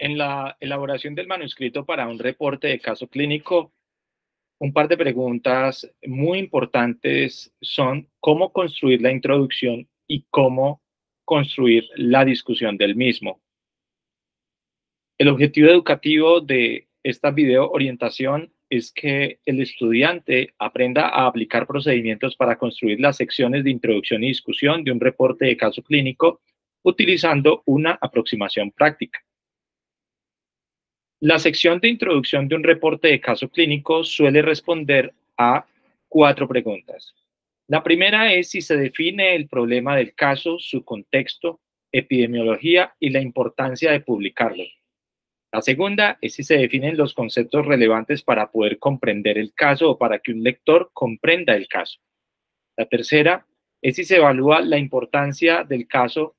En la elaboración del manuscrito para un reporte de caso clínico, un par de preguntas muy importantes son cómo construir la introducción y cómo construir la discusión del mismo. El objetivo educativo de esta video orientación es que el estudiante aprenda a aplicar procedimientos para construir las secciones de introducción y discusión de un reporte de caso clínico utilizando una aproximación práctica. La sección de introducción de un reporte de caso clínico suele responder a 4 preguntas. La primera es si se define el problema del caso, su contexto, epidemiología y la importancia de publicarlo. La segunda es si se definen los conceptos relevantes para poder comprender el caso o para que un lector comprenda el caso. La tercera es si se evalúa la importancia del caso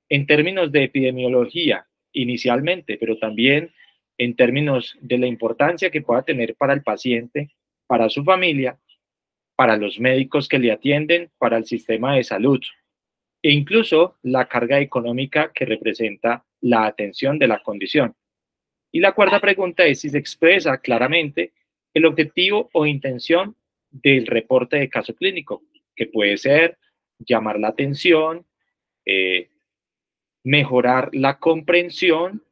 en términos de epidemiología inicialmente, pero también en términos de la importancia que pueda tener para el paciente, para su familia, para los médicos que le atienden, para el sistema de salud e incluso la carga económica que representa la atención de la condición. Y la cuarta pregunta es si se expresa claramente el objetivo o intención del reporte de caso clínico, que puede ser llamar la atención, mejorar la comprensión,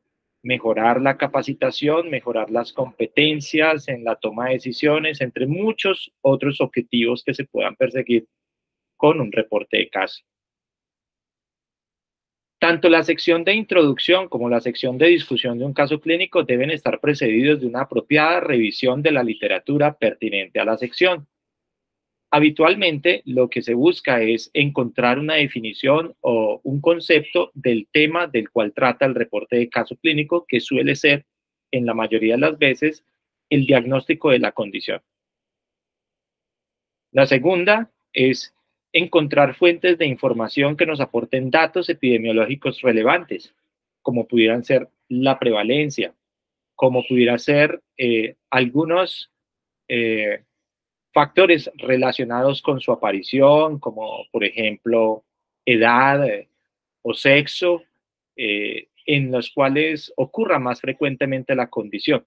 mejorar la capacitación, mejorar las competencias en la toma de decisiones, entre muchos otros objetivos que se puedan perseguir con un reporte de caso. Tanto la sección de introducción como la sección de discusión de un caso clínico deben estar precedidos de una apropiada revisión de la literatura pertinente a la sección. Habitualmente, lo que se busca es encontrar una definición o un concepto del tema del cual trata el reporte de caso clínico, que suele ser, en la mayoría de las veces, el diagnóstico de la condición. La segunda es encontrar fuentes de información que nos aporten datos epidemiológicos relevantes, como pudieran ser la prevalencia, como pudiera ser algunos factores relacionados con su aparición, como por ejemplo edad o sexo, en los cuales ocurra más frecuentemente la condición.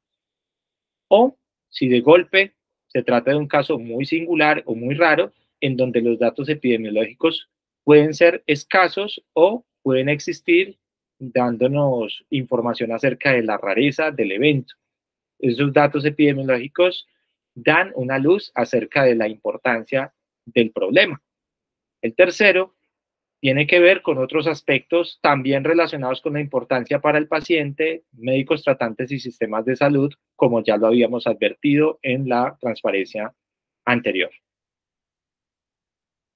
O si de golpe se trata de un caso muy singular o muy raro, en donde los datos epidemiológicos pueden ser escasos o pueden existir dándonos información acerca de la rareza del evento. Esos datos epidemiológicos dan una luz acerca de la importancia del problema. El tercero tiene que ver con otros aspectos también relacionados con la importancia para el paciente, médicos tratantes y sistemas de salud, como ya lo habíamos advertido en la transparencia anterior.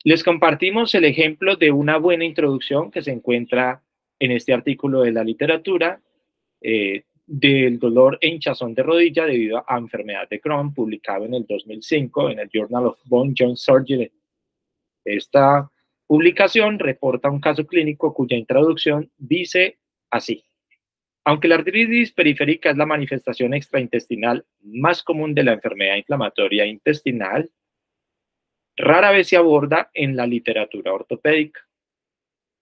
Les compartimos el ejemplo de una buena introducción que se encuentra en este artículo de la literatura del dolor e hinchazón de rodilla debido a enfermedad de Crohn, publicado en el 2005 en el Journal of Bone Joint Surgery. Esta publicación reporta un caso clínico cuya introducción dice así: aunque la artritis periférica es la manifestación extraintestinal más común de la enfermedad inflamatoria intestinal, rara vez se aborda en la literatura ortopédica.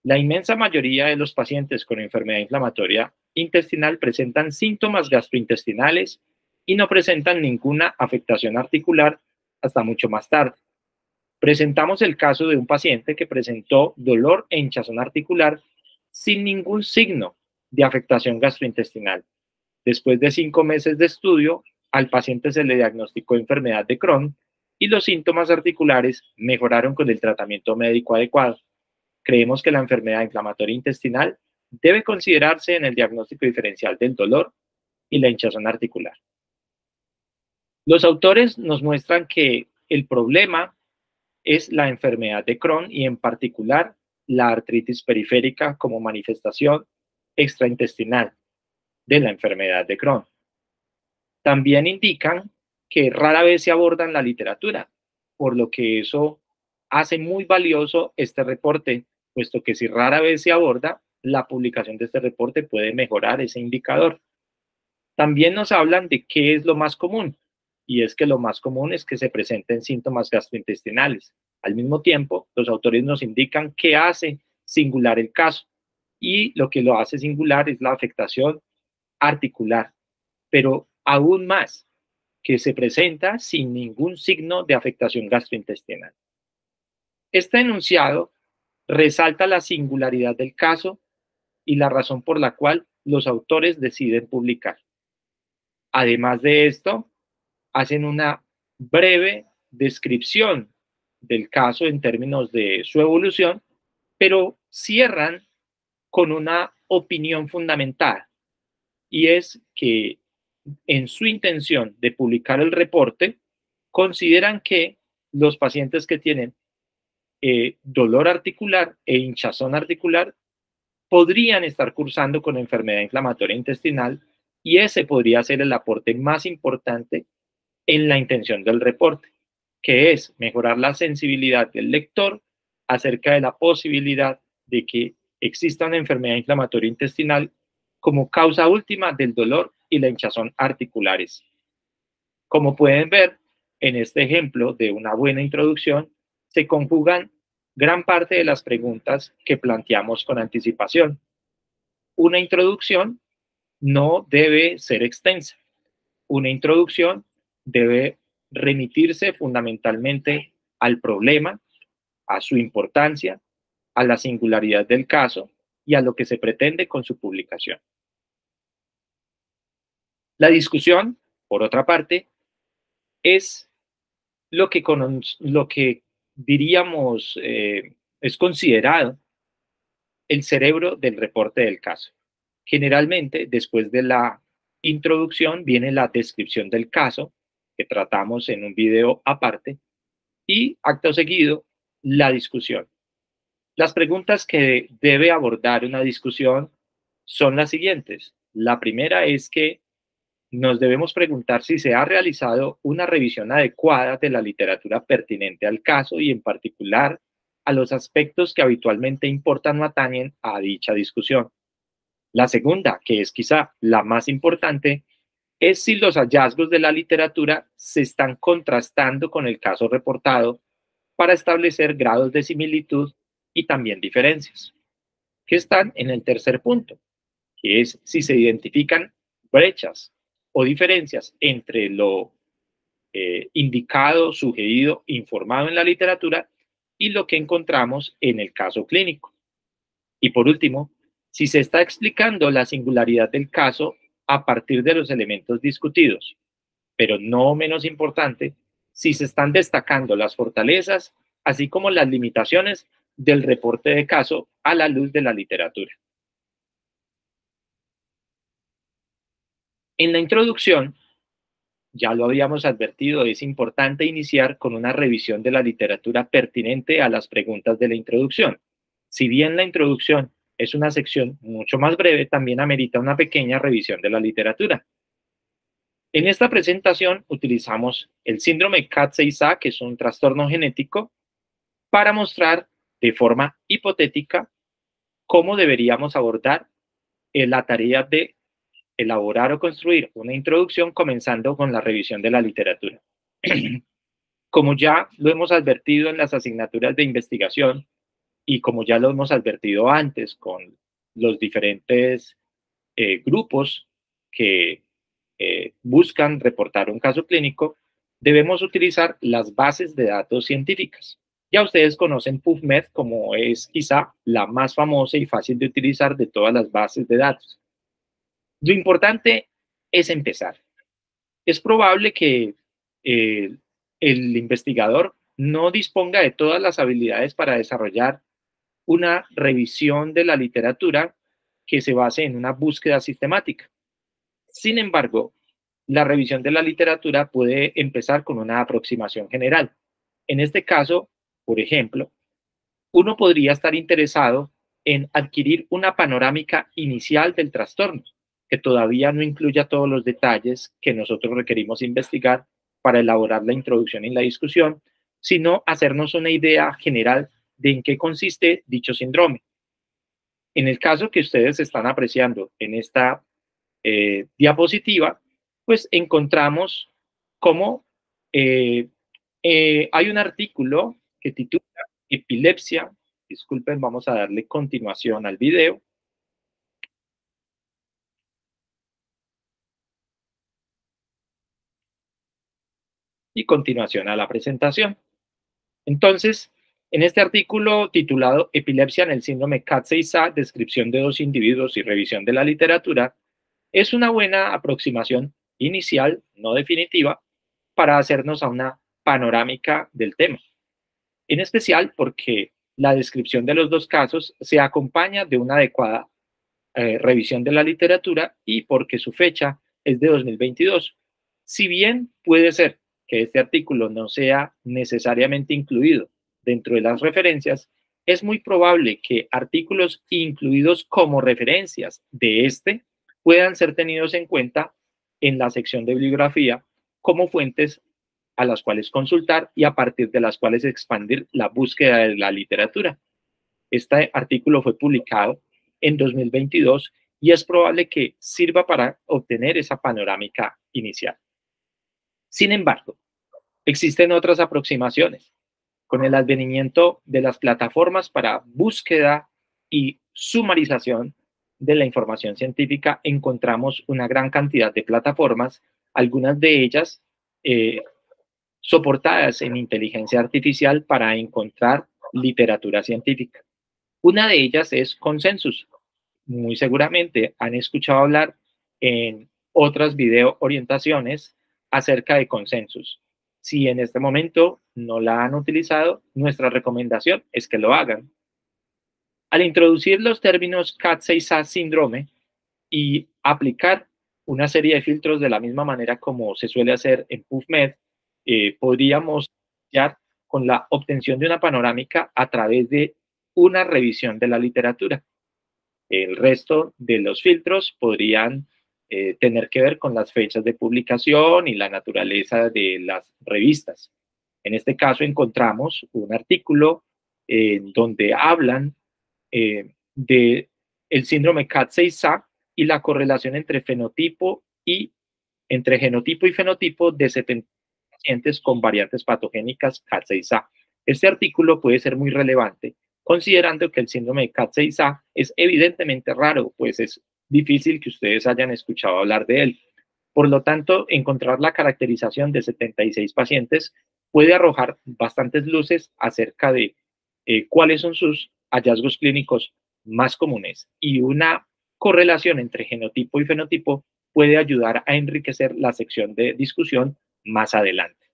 La inmensa mayoría de los pacientes con enfermedad inflamatoria intestinal presentan síntomas gastrointestinales y no presentan ninguna afectación articular hasta mucho más tarde. Presentamos el caso de un paciente que presentó dolor e hinchazón articular sin ningún signo de afectación gastrointestinal. Después de 5 meses de estudio, al paciente se le diagnosticó enfermedad de Crohn y los síntomas articulares mejoraron con el tratamiento médico adecuado. Creemos que la enfermedad inflamatoria intestinal debe considerarse en el diagnóstico diferencial del dolor y la hinchazón articular. Los autores nos muestran que el problema es la enfermedad de Crohn y en particular la artritis periférica como manifestación extraintestinal de la enfermedad de Crohn. También indican que rara vez se aborda en la literatura, por lo que eso hace muy valioso este reporte, puesto que si rara vez se aborda, la publicación de este reporte puede mejorar ese indicador. También nos hablan de qué es lo más común, y es que lo más común es que se presenten síntomas gastrointestinales. Al mismo tiempo, los autores nos indican qué hace singular el caso, y lo que lo hace singular es la afectación articular, pero aún más, que se presenta sin ningún signo de afectación gastrointestinal. Este enunciado resalta la singularidad del caso y la razón por la cual los autores deciden publicar. Además de esto, hacen una breve descripción del caso en términos de su evolución, pero cierran con una opinión fundamentada, y es que en su intención de publicar el reporte, consideran que los pacientes que tienen dolor articular e hinchazón articular podrían estar cursando con enfermedad inflamatoria intestinal, y ese podría ser el aporte más importante en la intención del reporte, que es mejorar la sensibilidad del lector acerca de la posibilidad de que exista una enfermedad inflamatoria intestinal como causa última del dolor y la hinchazón articulares. Como pueden ver, en este ejemplo de una buena introducción, se conjugan gran parte de las preguntas que planteamos con anticipación. Una introducción no debe ser extensa. Una introducción debe remitirse fundamentalmente al problema, a su importancia, a la singularidad del caso y a lo que se pretende con su publicación. La discusión, por otra parte, es lo que diríamos es considerado el cerebro del reporte del caso. Generalmente, después de la introducción, viene la descripción del caso, que tratamos en un video aparte, y acto seguido, la discusión. Las preguntas que debe abordar una discusión son las siguientes. La primera es que nos debemos preguntar si se ha realizado una revisión adecuada de la literatura pertinente al caso y en particular a los aspectos que habitualmente importan o atañen a dicha discusión. La segunda, que es quizá la más importante, es si los hallazgos de la literatura se están contrastando con el caso reportado para establecer grados de similitud y también diferencias, que están en el tercer punto, que es si se identifican brechas o diferencias entre lo indicado, sugerido, informado en la literatura y lo que encontramos en el caso clínico. Y por último, si se está explicando la singularidad del caso a partir de los elementos discutidos, pero no menos importante, si se están destacando las fortalezas, así como las limitaciones del reporte de caso a la luz de la literatura. En la introducción, ya lo habíamos advertido, es importante iniciar con una revisión de la literatura pertinente a las preguntas de la introducción. Si bien la introducción es una sección mucho más breve, también amerita una pequeña revisión de la literatura. En esta presentación utilizamos el síndrome Katz-Isaac, que es un trastorno genético, para mostrar de forma hipotética cómo deberíamos abordar la tarea de elaborar o construir una introducción comenzando con la revisión de la literatura. Como ya lo hemos advertido en las asignaturas de investigación y como ya lo hemos advertido antes con los diferentes grupos que buscan reportar un caso clínico, debemos utilizar las bases de datos científicas. Ya ustedes conocen PubMed como es quizá la más famosa y fácil de utilizar de todas las bases de datos. Lo importante es empezar. Es probable que el investigador no disponga de todas las habilidades para desarrollar una revisión de la literatura que se base en una búsqueda sistemática. Sin embargo, la revisión de la literatura puede empezar con una aproximación general. En este caso, por ejemplo, uno podría estar interesado en adquirir una panorámica inicial del trastorno, que todavía no incluya todos los detalles que nosotros requerimos investigar para elaborar la introducción y la discusión, sino hacernos una idea general de en qué consiste dicho síndrome. En el caso que ustedes están apreciando en esta diapositiva, pues encontramos cómo hay un artículo que titula Epilepsia. Disculpen, vamos a darle continuación al video. y continuación a la presentación. Entonces, en este artículo titulado Epilepsia en el síndrome Katz-Isah, descripción de dos individuos y revisión de la literatura, es una buena aproximación inicial, no definitiva, para hacernos a una panorámica del tema. En especial porque la descripción de los dos casos se acompaña de una adecuada revisión de la literatura y porque su fecha es de 2022. Si bien puede ser que este artículo no sea necesariamente incluido dentro de las referencias, es muy probable que artículos incluidos como referencias de este puedan ser tenidos en cuenta en la sección de bibliografía como fuentes a las cuales consultar y a partir de las cuales expandir la búsqueda de la literatura. Este artículo fue publicado en 2022 y es probable que sirva para obtener esa panorámica inicial. Sin embargo, existen otras aproximaciones. Con el advenimiento de las plataformas para búsqueda y sumarización de la información científica, encontramos una gran cantidad de plataformas, algunas de ellas soportadas en inteligencia artificial para encontrar literatura científica. Una de ellas es Consensus. Muy seguramente han escuchado hablar en otras video orientaciones acerca de Consensus. Si en este momento no la han utilizado, nuestra recomendación es que lo hagan. Al introducir los términos Katz-Isah síndrome y aplicar una serie de filtros de la misma manera como se suele hacer en PubMed, podríamos iniciar con la obtención de una panorámica a través de una revisión de la literatura. El resto de los filtros podrían tener que ver con las fechas de publicación y la naturaleza de las revistas. En este caso encontramos un artículo donde hablan de el síndrome Katz-Isah y la correlación entre genotipo y fenotipo de 70 pacientes con variantes patogénicas Katz-Isah. Este artículo puede ser muy relevante, considerando que el síndrome de Katz-Isah es evidentemente raro, pues es difícil que ustedes hayan escuchado hablar de él. Por lo tanto, encontrar la caracterización de 76 pacientes puede arrojar bastantes luces acerca de cuáles son sus hallazgos clínicos más comunes, y una correlación entre genotipo y fenotipo puede ayudar a enriquecer la sección de discusión más adelante.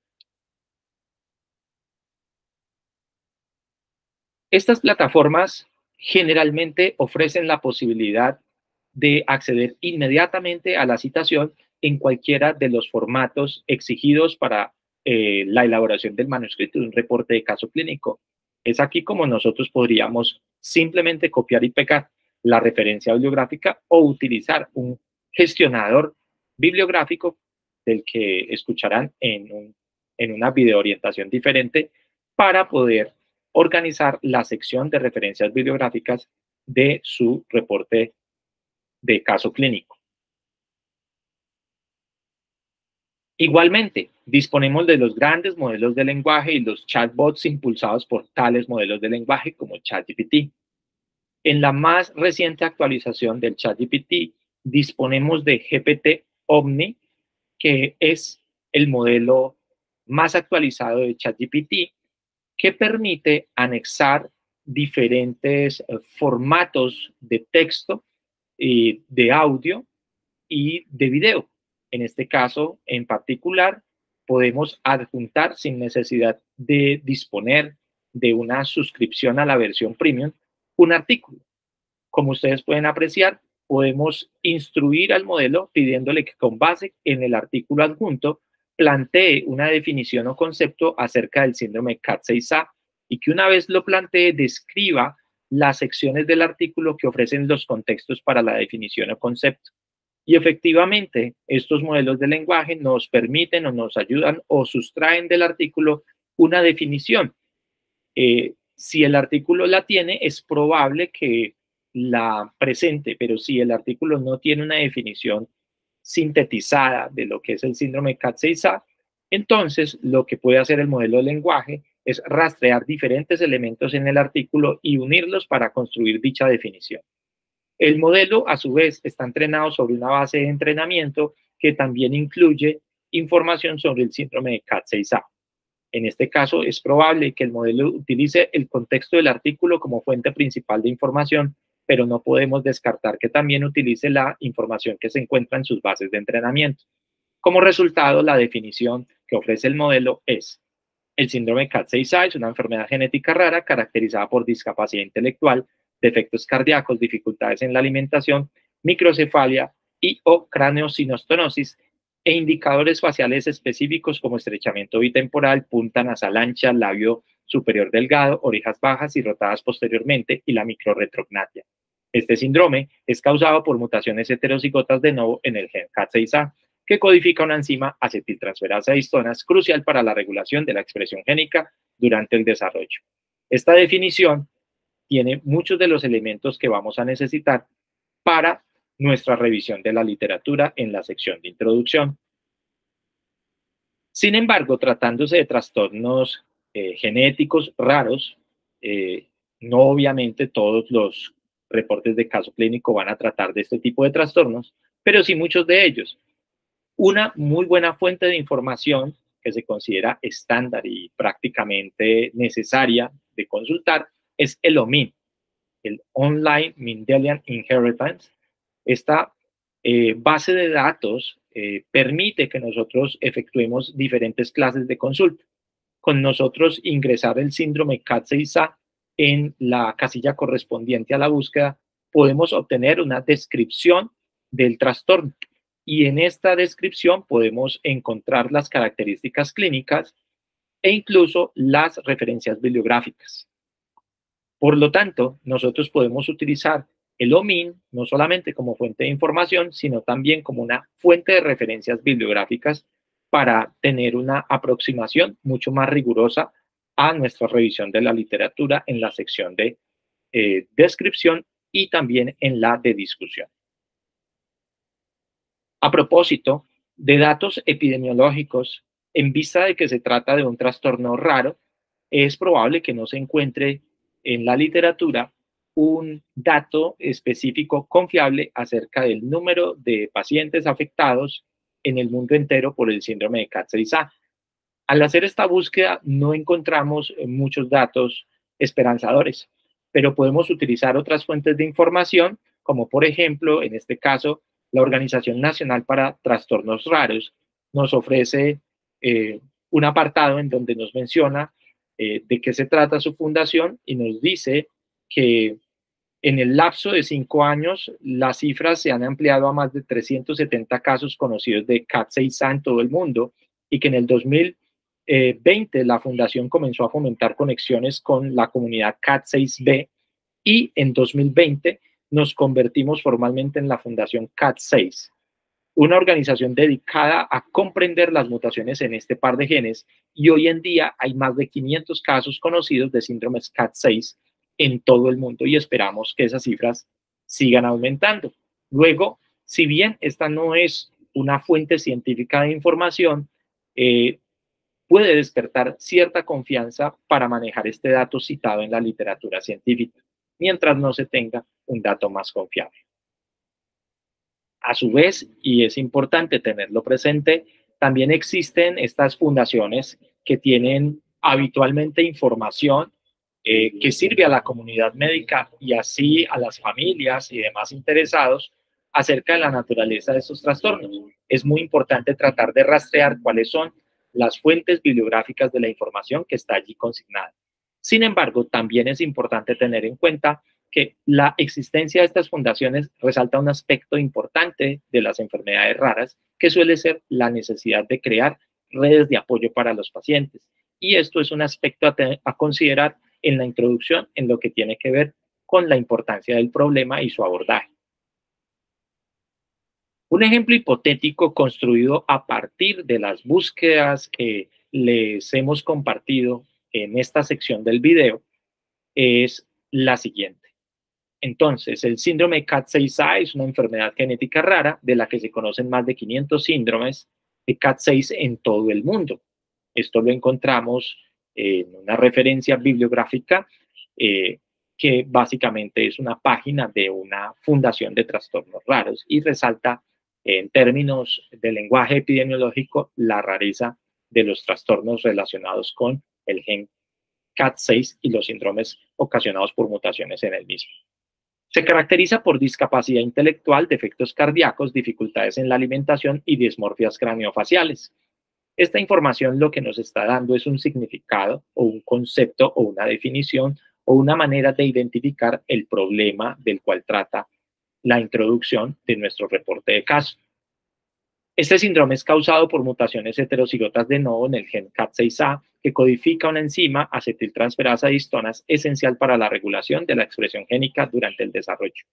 Estas plataformas generalmente ofrecen la posibilidad de acceder inmediatamente a la citación en cualquiera de los formatos exigidos para la elaboración del manuscrito de un reporte de caso clínico. Es aquí como nosotros podríamos simplemente copiar y pegar la referencia bibliográfica o utilizar un gestionador bibliográfico del que escucharán en una video orientación diferente para poder organizar la sección de referencias bibliográficas de su reporte de caso clínico. Igualmente, disponemos de los grandes modelos de lenguaje y los chatbots impulsados por tales modelos de lenguaje como ChatGPT. En la más reciente actualización del ChatGPT, disponemos de GPT-Omni, que es el modelo más actualizado de ChatGPT, que permite anexar diferentes formatos de texto, de audio y de video. En este caso, en particular, podemos adjuntar sin necesidad de disponer de una suscripción a la versión premium un artículo. Como ustedes pueden apreciar, podemos instruir al modelo pidiéndole que con base en el artículo adjunto plantee una definición o concepto acerca del síndrome Katz-Isah y que una vez lo plantee describa las secciones del artículo que ofrecen los contextos para la definición o concepto. Y efectivamente, estos modelos de lenguaje nos permiten o nos ayudan o sustraen del artículo una definición. Si el artículo la tiene, es probable que la presente, pero si el artículo no tiene una definición sintetizada de lo que es el síndrome Katz-Isah, entonces lo que puede hacer el modelo de lenguaje es rastrear diferentes elementos en el artículo y unirlos para construir dicha definición. El modelo, a su vez, está entrenado sobre una base de entrenamiento que también incluye información sobre el síndrome de CAT6A. En este caso, es probable que el modelo utilice el contexto del artículo como fuente principal de información, pero no podemos descartar que también utilice la información que se encuentra en sus bases de entrenamiento. Como resultado, la definición que ofrece el modelo es: el síndrome CAT6A es una enfermedad genética rara caracterizada por discapacidad intelectual, defectos cardíacos, dificultades en la alimentación, microcefalia y o craneosinostenosis e indicadores faciales específicos como estrechamiento bitemporal, punta nasal ancha, labio superior delgado, orejas bajas y rotadas posteriormente y la microretrognatia. Este síndrome es causado por mutaciones heterocigotas de nuevo en el gen CAT6A, que codifica una enzima acetiltransferasa histonas crucial para la regulación de la expresión génica durante el desarrollo. Esta definición tiene muchos de los elementos que vamos a necesitar para nuestra revisión de la literatura en la sección de introducción. Sin embargo, tratándose de trastornos genéticos raros, no obviamente todos los reportes de caso clínico van a tratar de este tipo de trastornos, pero sí muchos de ellos. Una muy buena fuente de información que se considera estándar y prácticamente necesaria de consultar es el OMIN, el Online Mendelian Inheritance. Esta base de datos permite que nosotros efectuemos diferentes clases de consulta. Con nosotros ingresar el síndrome CAT6A en la casilla correspondiente a la búsqueda, podemos obtener una descripción del trastorno. Y en esta descripción podemos encontrar las características clínicas e incluso las referencias bibliográficas. Por lo tanto, nosotros podemos utilizar el OMIN no solamente como fuente de información, sino también como una fuente de referencias bibliográficas para tener una aproximación mucho más rigurosa a nuestra revisión de la literatura en la sección de descripción y también en la de discusión. A propósito de datos epidemiológicos, en vista de que se trata de un trastorno raro, es probable que no se encuentre en la literatura un dato específico confiable acerca del número de pacientes afectados en el mundo entero por el síndrome de CAT6A. Al hacer esta búsqueda no encontramos muchos datos esperanzadores, pero podemos utilizar otras fuentes de información, como por ejemplo, en este caso, la Organización Nacional para Trastornos Raros nos ofrece un apartado en donde nos menciona de qué se trata su fundación y nos dice que en el lapso de 5 años las cifras se han ampliado a más de 370 casos conocidos de CAT6A en todo el mundo y que en el 2020 la fundación comenzó a fomentar conexiones con la comunidad CAT6B y en 2020 nos convertimos formalmente en la Fundación CAT6, una organización dedicada a comprender las mutaciones en este par de genes, y hoy en día hay más de 500 casos conocidos de síndromes CAT6 en todo el mundo y esperamos que esas cifras sigan aumentando. Luego, si bien esta no es una fuente científica de información, puede despertar cierta confianza para manejar este dato citado en la literatura científica, mientras no se tenga un dato más confiable. A su vez, y es importante tenerlo presente, también existen estas fundaciones que tienen habitualmente información que sirve a la comunidad médica y así a las familias y demás interesados acerca de la naturaleza de estos trastornos. Es muy importante tratar de rastrear cuáles son las fuentes bibliográficas de la información que está allí consignada. Sin embargo, también es importante tener en cuenta que la existencia de estas fundaciones resalta un aspecto importante de las enfermedades raras, que suele ser la necesidad de crear redes de apoyo para los pacientes. Y esto es un aspecto a considerar en la introducción en lo que tiene que ver con la importancia del problema y su abordaje. Un ejemplo hipotético construido a partir de las búsquedas que les hemos compartido en esta sección del video es la siguiente. Entonces, el síndrome CAT6A es una enfermedad genética rara de la que se conocen más de 500 síndromes de CAT6 en todo el mundo. Esto lo encontramos en una referencia bibliográfica que básicamente es una página de una fundación de trastornos raros y resalta en términos de lenguaje epidemiológico, la rareza de los trastornos relacionados con el gen CAT6 y los síndromes ocasionados por mutaciones en el mismo. Se caracteriza por discapacidad intelectual, defectos cardíacos, dificultades en la alimentación y dismorfias craniofaciales. Esta información lo que nos está dando es un significado o un concepto o una definición o una manera de identificar el problema del cual trata la introducción de nuestro reporte de caso. Este síndrome es causado por mutaciones heterocigotas de novo en el gen CAT6A, que codifica una enzima acetiltransferasa de histonas esencial para la regulación de la expresión génica durante el desarrollo.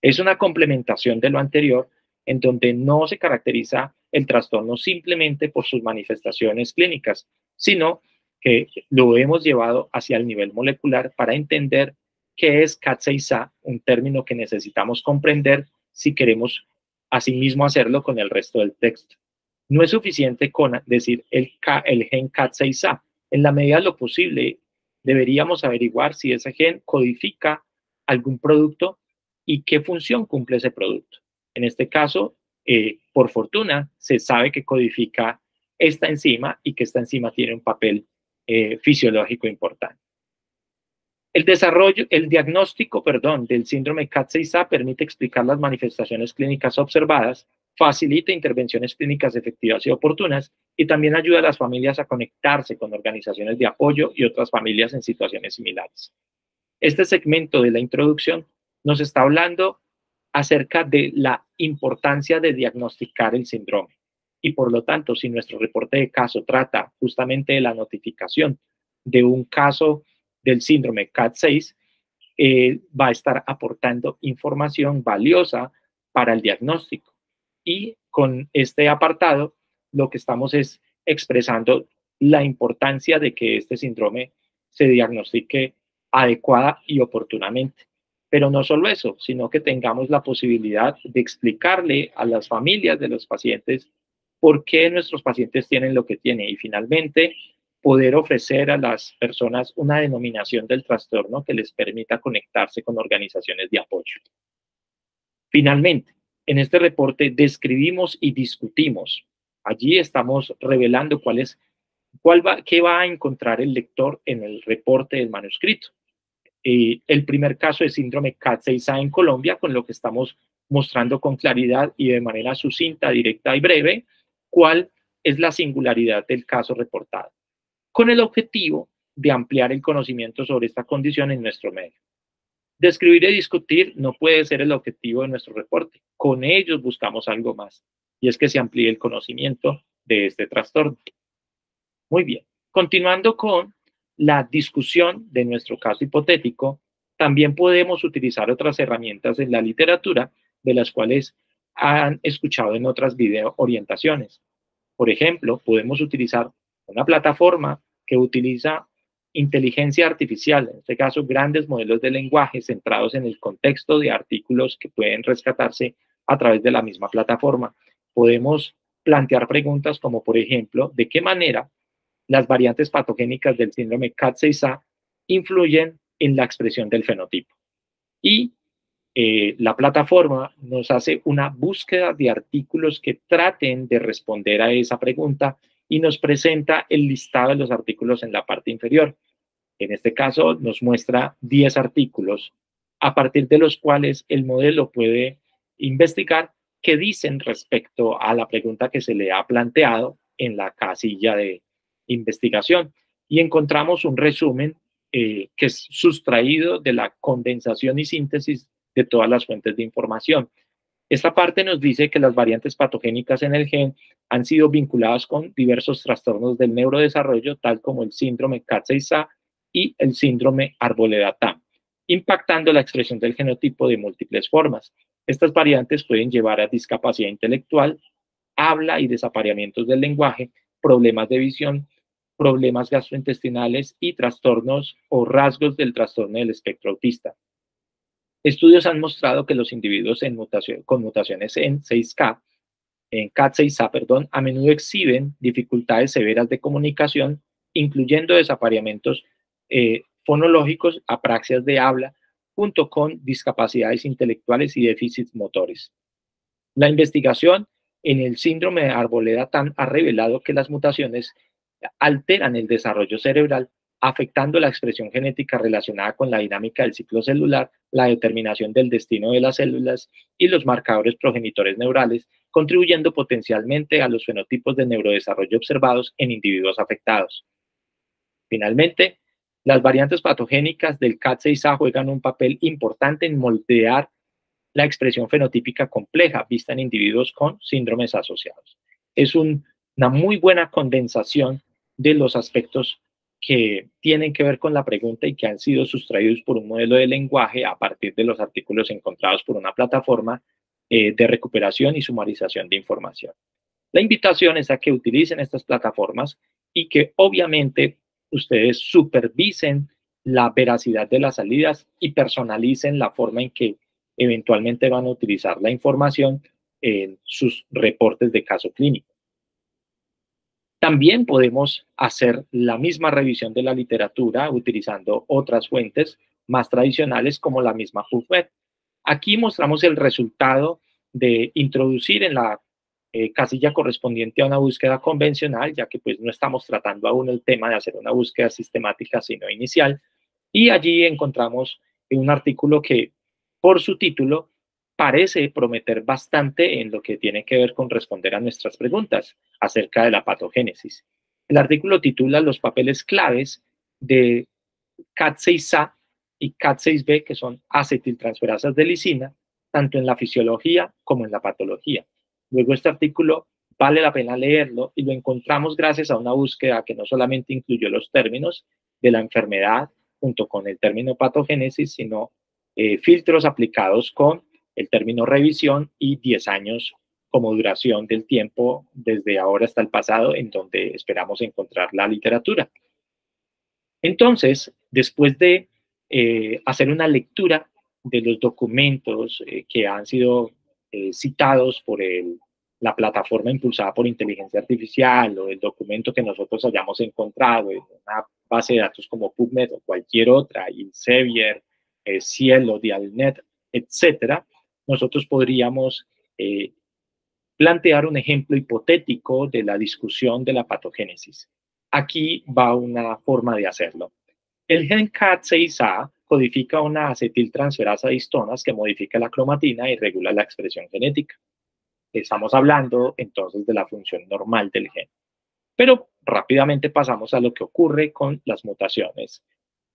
Es una complementación de lo anterior, en donde no se caracteriza el trastorno simplemente por sus manifestaciones clínicas, sino que lo hemos llevado hacia el nivel molecular para entender qué es CAT6A, un término que necesitamos comprender si queremos asimismo hacerlo con el resto del texto. No es suficiente con decir el gen CAT6A. En la medida de lo posible, deberíamos averiguar si ese gen codifica algún producto y qué función cumple ese producto. En este caso, por fortuna, se sabe que codifica esta enzima y que esta enzima tiene un papel fisiológico importante. El diagnóstico del síndrome CAT6A permite explicar las manifestaciones clínicas observadas, facilita intervenciones clínicas efectivas y oportunas y también ayuda a las familias a conectarse con organizaciones de apoyo y otras familias en situaciones similares. Este segmento de la introducción nos está hablando acerca de la importancia de diagnosticar el síndrome y por lo tanto, si nuestro reporte de caso trata justamente de la notificación de un caso del síndrome CAT6, va a estar aportando información valiosa para el diagnóstico. Y con este apartado, lo que estamos es expresando la importancia de que este síndrome se diagnostique adecuada y oportunamente. Pero no solo eso, sino que tengamos la posibilidad de explicarle a las familias de los pacientes por qué nuestros pacientes tienen lo que tienen y finalmente poder ofrecer a las personas una denominación del trastorno que les permita conectarse con organizaciones de apoyo. Finalmente, en este reporte describimos y discutimos. Allí estamos revelando qué va a encontrar el lector en el reporte del manuscrito. El primer caso de síndrome CAT6A en Colombia, con lo que estamos mostrando con claridad y de manera sucinta, directa y breve, cuál es la singularidad del caso reportado, con el objetivo de ampliar el conocimiento sobre esta condición en nuestro medio. Describir y discutir no puede ser el objetivo de nuestro reporte. Con ellos buscamos algo más, y es que se amplíe el conocimiento de este trastorno. Muy bien. Continuando con la discusión de nuestro caso hipotético, también podemos utilizar otras herramientas en la literatura de las cuales han escuchado en otras video orientaciones. Por ejemplo, podemos utilizar una plataforma que utiliza inteligencia artificial, en este caso grandes modelos de lenguaje centrados en el contexto de artículos que pueden rescatarse a través de la misma plataforma. Podemos plantear preguntas como, por ejemplo, ¿de qué manera las variantes patogénicas del síndrome CAT6A influyen en la expresión del fenotipo? Y la plataforma nos hace una búsqueda de artículos que traten de responder a esa pregunta y nos presenta el listado de los artículos en la parte inferior. En este caso nos muestra 10 artículos a partir de los cuales el modelo puede investigar qué dicen respecto a la pregunta que se le ha planteado en la casilla de investigación. Y encontramos un resumen que es sustraído de la condensación y síntesis de todas las fuentes de información. Esta parte nos dice que las variantes patogénicas en el gen han sido vinculadas con diversos trastornos del neurodesarrollo, tal como el síndrome CAT6A y el síndrome Arboleda-Tam, impactando la expresión del genotipo de múltiples formas. Estas variantes pueden llevar a discapacidad intelectual, habla y desapareamientos del lenguaje, problemas de visión, problemas gastrointestinales y trastornos o rasgos del trastorno del espectro autista. Estudios han mostrado que los individuos con mutaciones en CAT6A, a menudo exhiben dificultades severas de comunicación, incluyendo desapareamientos fonológicos, apraxias de habla, junto con discapacidades intelectuales y déficits motores. La investigación en el síndrome de Arboleda-Tan ha revelado que las mutaciones alteran el desarrollo cerebral, afectando la expresión genética relacionada con la dinámica del ciclo celular, la determinación del destino de las células y los marcadores progenitores neurales, contribuyendo potencialmente a los fenotipos de neurodesarrollo observados en individuos afectados. Finalmente, las variantes patogénicas del CAT6A juegan un papel importante en moldear la expresión fenotípica compleja vista en individuos con síndromes asociados. Es una muy buena condensación de los aspectos que tienen que ver con la pregunta y que han sido sustraídos por un modelo de lenguaje a partir de los artículos encontrados por una plataforma de recuperación y sumarización de información. La invitación es a que utilicen estas plataformas y que obviamente ustedes supervisen la veracidad de las salidas y personalicen la forma en que eventualmente van a utilizar la información en sus reportes de caso clínico. También podemos hacer la misma revisión de la literatura utilizando otras fuentes más tradicionales como la misma PubMed. Aquí mostramos el resultado de introducir en la casilla correspondiente a una búsqueda convencional, ya que pues no estamos tratando aún el tema de hacer una búsqueda sistemática, sino inicial. Y allí encontramos un artículo que, por su título, parece prometer bastante en lo que tiene que ver con responder a nuestras preguntas acerca de la patogénesis. El artículo titula Los papeles claves de CAT6A y CAT6B, que son acetiltransferasas de lisina, tanto en la fisiología como en la patología. Luego este artículo vale la pena leerlo y lo encontramos gracias a una búsqueda que no solamente incluyó los términos de la enfermedad junto con el término patogénesis, sino filtros aplicados con el término revisión y 10 años como duración del tiempo desde ahora hasta el pasado en donde esperamos encontrar la literatura. Entonces, después de hacer una lectura de los documentos que han sido citados por la plataforma impulsada por inteligencia artificial o el documento que nosotros hayamos encontrado en una base de datos como PubMed o cualquier otra, Elsevier, Cielo, Dialnet, etcétera, nosotros podríamos plantear un ejemplo hipotético de la discusión de la patogénesis. Aquí va una forma de hacerlo. El gen CAT6A codifica una acetiltransferasa de histonas que modifica la cromatina y regula la expresión genética. Estamos hablando entonces de la función normal del gen. Pero rápidamente pasamos a lo que ocurre con las mutaciones.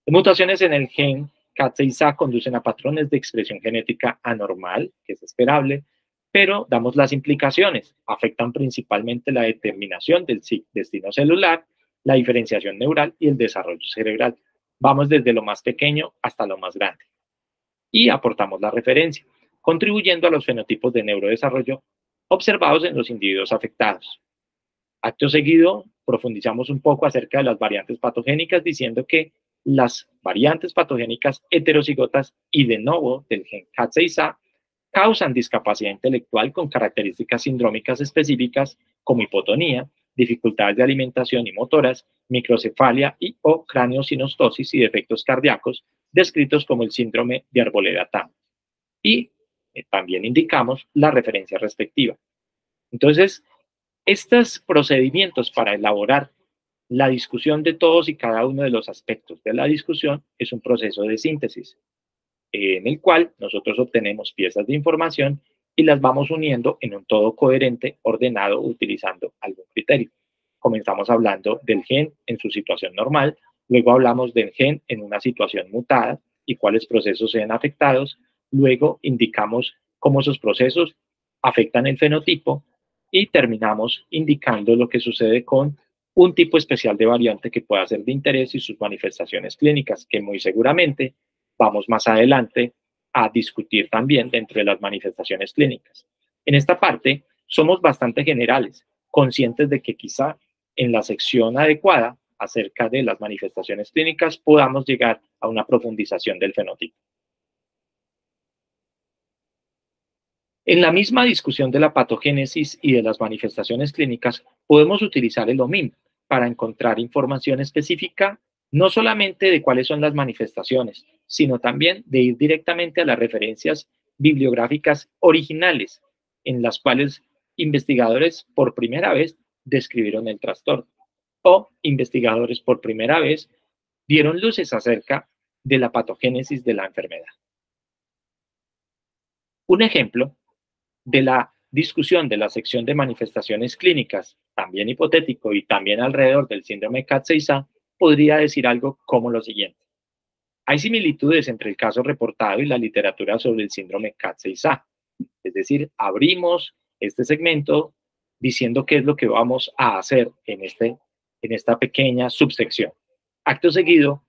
Las mutaciones en el gen CAT6A conducen a patrones de expresión genética anormal, que es esperable, pero damos las implicaciones. Afectan principalmente la determinación del destino celular, la diferenciación neural y el desarrollo cerebral. Vamos desde lo más pequeño hasta lo más grande. Y aportamos la referencia, contribuyendo a los fenotipos de neurodesarrollo observados en los individuos afectados. Acto seguido, profundizamos un poco acerca de las variantes patogénicas, diciendo que las variantes patogénicas heterocigotas y de novo del gen CAT6A causan discapacidad intelectual con características sindrómicas específicas como hipotonía, dificultades de alimentación y motoras, microcefalia y o craneosinostosis y defectos cardíacos, descritos como el síndrome de Arboleda-Tan. Y también indicamos la referencia respectiva. Entonces, estos procedimientos para elaborar la discusión de todos y cada uno de los aspectos de la discusión es un proceso de síntesis, en el cual nosotros obtenemos piezas de información y las vamos uniendo en un todo coherente, ordenado, utilizando algún criterio. Comenzamos hablando del gen en su situación normal, luego hablamos del gen en una situación mutada y cuáles procesos sean afectados, luego indicamos cómo esos procesos afectan el fenotipo y terminamos indicando lo que sucede con un tipo especial de variante que pueda ser de interés y sus manifestaciones clínicas, que muy seguramente vamos más adelante a discutir también dentro de las manifestaciones clínicas. En esta parte somos bastante generales, conscientes de que quizá en la sección adecuada acerca de las manifestaciones clínicas podamos llegar a una profundización del fenotipo. En la misma discusión de la patogénesis y de las manifestaciones clínicas, podemos utilizar el OMIM para encontrar información específica, no solamente de cuáles son las manifestaciones, sino también de ir directamente a las referencias bibliográficas originales en las cuales investigadores por primera vez describieron el trastorno o investigadores por primera vez dieron luces acerca de la patogénesis de la enfermedad. Un ejemplo de la discusión de la sección de manifestaciones clínicas, también hipotético y también alrededor del síndrome CAT6A, podría decir algo como lo siguiente. Hay similitudes entre el caso reportado y la literatura sobre el síndrome CAT6A. Es decir, abrimos este segmento diciendo qué es lo que vamos a hacer en esta pequeña subsección. Acto seguido,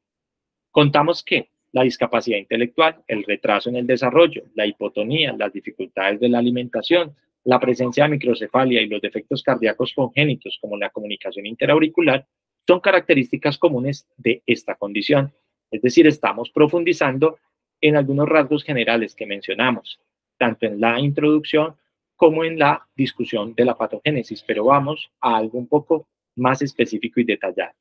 contamos que la discapacidad intelectual, el retraso en el desarrollo, la hipotonía, las dificultades de la alimentación, la presencia de microcefalia y los defectos cardíacos congénitos como la comunicación interauricular son características comunes de esta condición. Es decir, estamos profundizando en algunos rasgos generales que mencionamos, tanto en la introducción como en la discusión de la patogénesis, pero vamos a algo un poco más específico y detallado.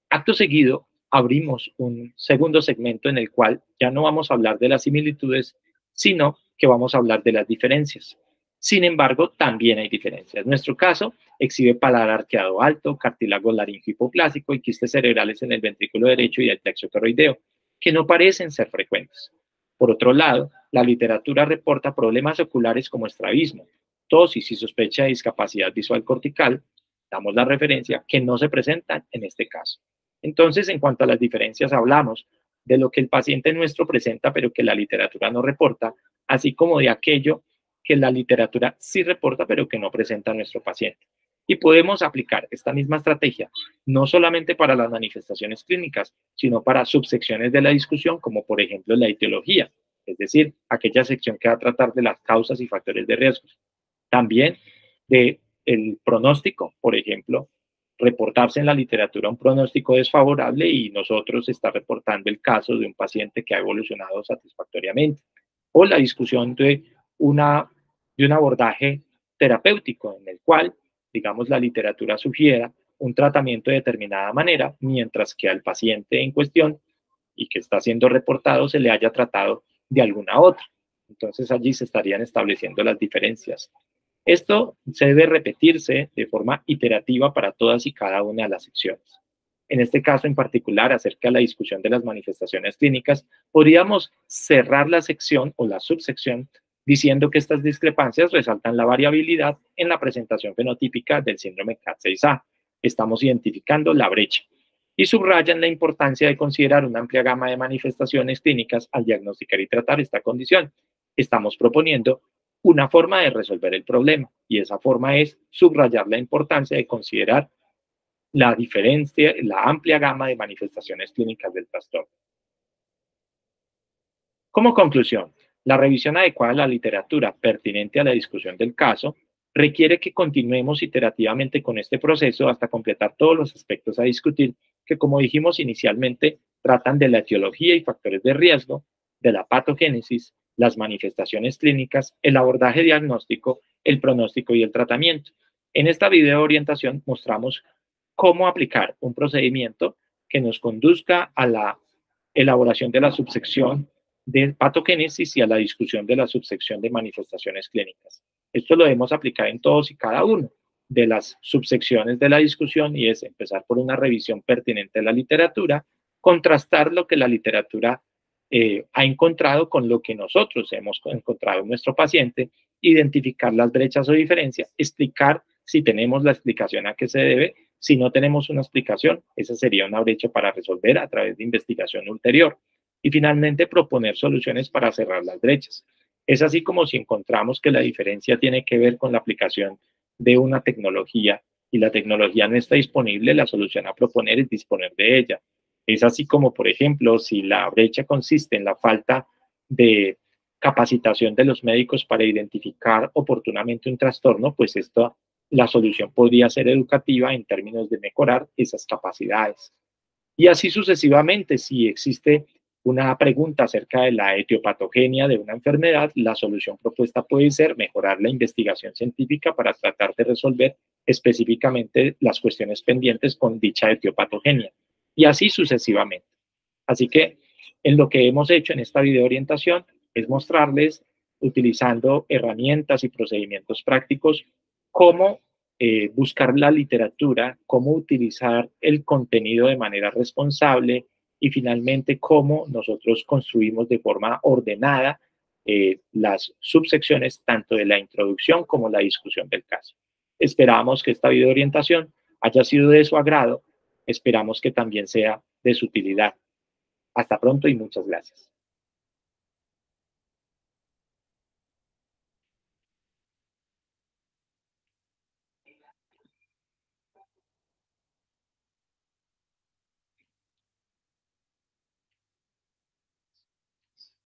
Acto seguido, abrimos un segundo segmento en el cual ya no vamos a hablar de las similitudes, sino que vamos a hablar de las diferencias. Sin embargo, también hay diferencias. En nuestro caso, exhibe paladar arqueado alto, cartílago laringio hipoplásico y quistes cerebrales en el ventrículo derecho y el plexo toroideo, que no parecen ser frecuentes. Por otro lado, la literatura reporta problemas oculares como estrabismo, tosis y sospecha de discapacidad visual cortical, damos la referencia, que no se presentan en este caso. Entonces, en cuanto a las diferencias, hablamos de lo que el paciente nuestro presenta, pero que la literatura no reporta, así como de aquello que la literatura sí reporta, pero que no presenta nuestro paciente. Y podemos aplicar esta misma estrategia, no solamente para las manifestaciones clínicas, sino para subsecciones de la discusión, como por ejemplo la etiología, es decir, aquella sección que va a tratar de las causas y factores de riesgo. También del pronóstico, por ejemplo, reportarse en la literatura un pronóstico desfavorable y nosotros está reportando el caso de un paciente que ha evolucionado satisfactoriamente. O la discusión de un abordaje terapéutico en el cual, digamos, la literatura sugiera un tratamiento de determinada manera, mientras que al paciente en cuestión y que está siendo reportado se le haya tratado de alguna otra. Entonces allí se estarían estableciendo las diferencias. Esto se debe repetirse de forma iterativa para todas y cada una de las secciones. En este caso en particular, acerca de la discusión de las manifestaciones clínicas, podríamos cerrar la sección o la subsección diciendo que estas discrepancias resaltan la variabilidad en la presentación fenotípica del síndrome CAT6A. Estamos identificando la brecha y subrayan la importancia de considerar una amplia gama de manifestaciones clínicas al diagnosticar y tratar esta condición. Estamos proponiendo una forma de resolver el problema y esa forma es subrayar la importancia de considerar la diferencia, la amplia gama de manifestaciones clínicas del trastorno. Como conclusión, la revisión adecuada de la literatura pertinente a la discusión del caso requiere que continuemos iterativamente con este proceso hasta completar todos los aspectos a discutir que, como dijimos inicialmente, tratan de la etiología y factores de riesgo, de la patogénesis, las manifestaciones clínicas, el abordaje diagnóstico, el pronóstico y el tratamiento. En esta video orientación mostramos cómo aplicar un procedimiento que nos conduzca a la elaboración de la subsección de patogénesis y a la discusión de la subsección de manifestaciones clínicas. Esto lo debemos aplicar en todos y cada uno de las subsecciones de la discusión y es empezar por una revisión pertinente de la literatura, contrastar lo que la literatura ha encontrado con lo que nosotros hemos encontrado en nuestro paciente, identificar las brechas o diferencias, explicar si tenemos la explicación a qué se debe. Si no tenemos una explicación, esa sería una brecha para resolver a través de investigación ulterior. Y finalmente, proponer soluciones para cerrar las brechas. Es así como si encontramos que la diferencia tiene que ver con la aplicación de una tecnología y la tecnología no está disponible, la solución a proponer es disponer de ella. Es así como, por ejemplo, si la brecha consiste en la falta de capacitación de los médicos para identificar oportunamente un trastorno, pues la solución podría ser educativa en términos de mejorar esas capacidades. Y así sucesivamente, si existe una pregunta acerca de la etiopatogenia de una enfermedad, la solución propuesta puede ser mejorar la investigación científica para tratar de resolver específicamente las cuestiones pendientes con dicha etiopatogenia. Y así sucesivamente. Así que en lo que hemos hecho en esta video orientación es mostrarles utilizando herramientas y procedimientos prácticos, cómo buscar la literatura, cómo utilizar el contenido de manera responsable y finalmente cómo nosotros construimos de forma ordenada las subsecciones tanto de la introducción como la discusión del caso. Esperamos que esta video orientación haya sido de su agrado, esperamos que también sea de su utilidad. Hasta pronto y muchas gracias.